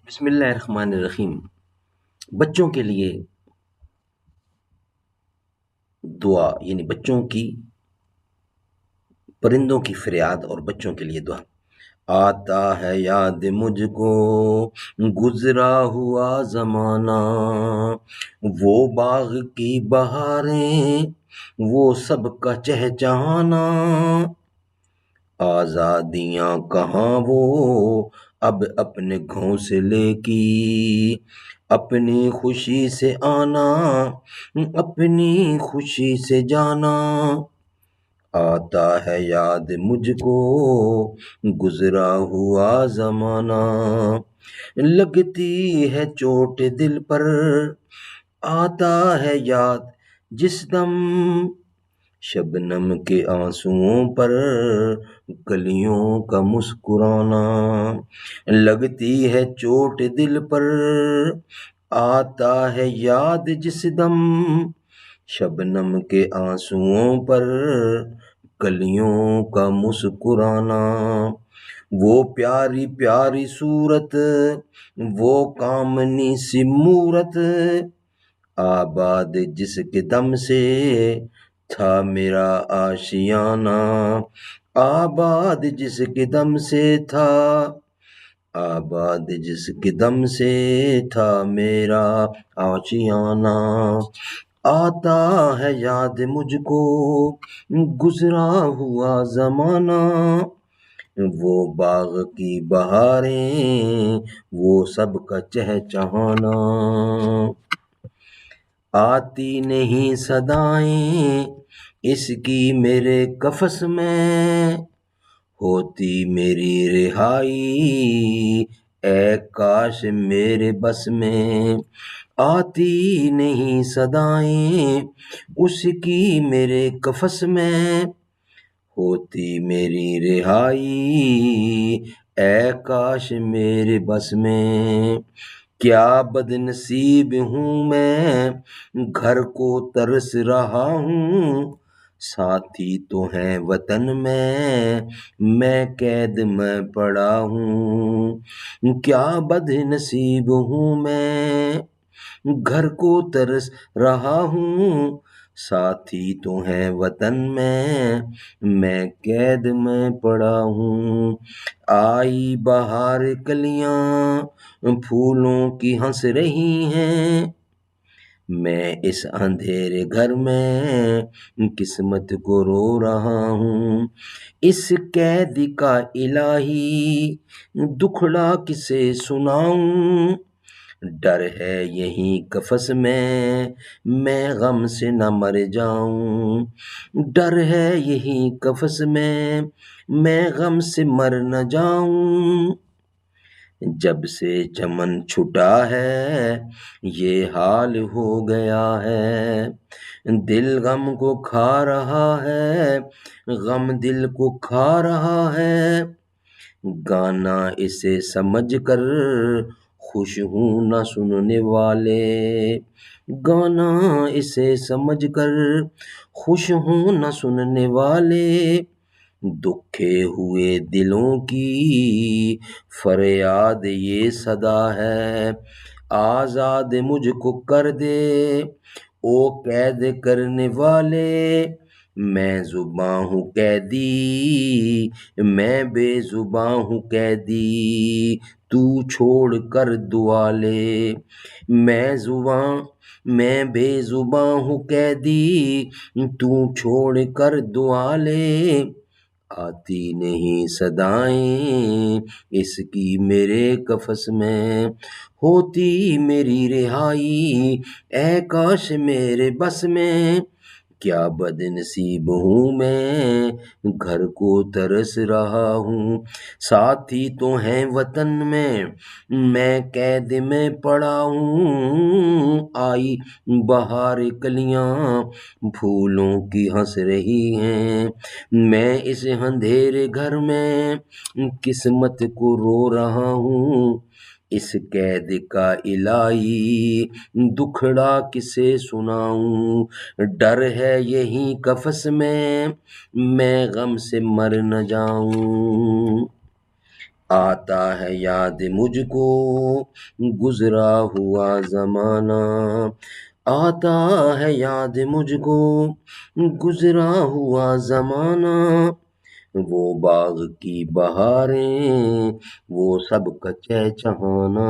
بسم اللہ الرحمن الرحیم۔ بچوں کے لیے دعا، یعنی بچوں کی، پرندوں کی فریاد اور بچوں کے لیے دعا۔ آتا ہے یاد مجھ کو گزرا ہوا زمانہ، وہ باغ کی بہاریں، وہ سب کا چہچہانا، آزادیاں کہاں وہ اب اپنے گھونسلے کی، اپنی خوشی سے آنا، اپنی خوشی سے جانا۔ آتا ہے یاد مجھ کو گزرا ہوا زمانہ، لگتی ہے چوٹ دل پر، آتا ہے یاد جس دم، شبنم کے آنسوؤں پر کلیوں کا مسکرانا، لگتی ہے چوٹ دل پر، آتا ہے یاد جس دم، شبنم کے آنسوؤں پر کلیوں کا مسکرانا۔ وہ پیاری پیاری صورت، وہ کامنی سی مورت، آباد جس کے دم سے تھا میرا آشیانہ، آباد جس کے دم سے تھا، آباد جس کے دم سے تھا میرا آشیانہ۔ آتا ہے یاد مجھ کو گزرا ہوا زمانہ، وہ باغ کی بہاریں، وہ سب کا چہچہانا، آتی نہیں صدائیں اس کی میرے قفس میں، ہوتی میری رہائی اے کاش میرے بس میں، آتی نہیں صدائیں اس کی میرے قفس میں، ہوتی میری رہائی اے کاش میرے بس میں۔ کیا بد نصیب ہوں میں، گھر کو ترس رہا ہوں، ساتھی تو ہیں وطن میں قید میں پڑا ہوں۔ کیا بد نصیب ہوں میں، گھر کو ترس رہا ہوں، ساتھی تو ہیں وطن میں قید میں پڑا ہوں۔ آئی بہار کلیاں پھولوں کی ہنس رہی ہیں، میں اس اندھیرے گھر میں قسمت کو رو رہا ہوں۔ اس قید کا الہی دکھڑا کسے سناؤں، ڈر ہے یہیں قفس میں غم سے نہ مر جاؤں، ڈر ہے یہیں قفس میں غم سے مر نہ جاؤں۔ جب سے چمن چھٹا ہے یہ حال ہو گیا ہے، دل غم کو کھا رہا ہے، غم دل کو کھا رہا ہے، گانا اسے سمجھ کر خوش ہوں نہ سننے والے، گانا اسے سمجھ کر خوش ہوں نہ سننے والے، دکھے ہوئے دلوں کی فریاد یہ صدا ہے، آزاد مجھ کو کر دے او قید کرنے والے، میں زباں ہوں قیدی، میں بے زباں ہوں قیدی، تو چھوڑ کر دعا لے، میں بے زباں ہوں قیدی، تو چھوڑ کر دعا لے، آتی نہیں صدائیں اس کی میرے قفس میں، ہوتی میری رہائی اے کاش میرے بس میں۔ کیا بد نصیب ہوں میں، گھر کو ترس رہا ہوں، ساتھی تو ہیں وطن میں قید میں پڑا ہوں، آئی بہار کلیاں پھولوں کی ہنس رہی ہیں، میں اس اندھیرے گھر میں قسمت کو رو رہا ہوں، اس قید کا الہی دکھڑا کسے سناؤں، ڈر ہے یہیں قفس میں غم سے مر نہ جاؤں۔ آتا ہے یاد مجھ کو گزرا ہوا زمانہ، آتا ہے یاد مجھ کو گزرا ہوا زمانہ، وہ باغ کی بہاریں وہ سب کا چہچہانا۔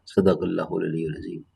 صدق اللہ العلی العظیم۔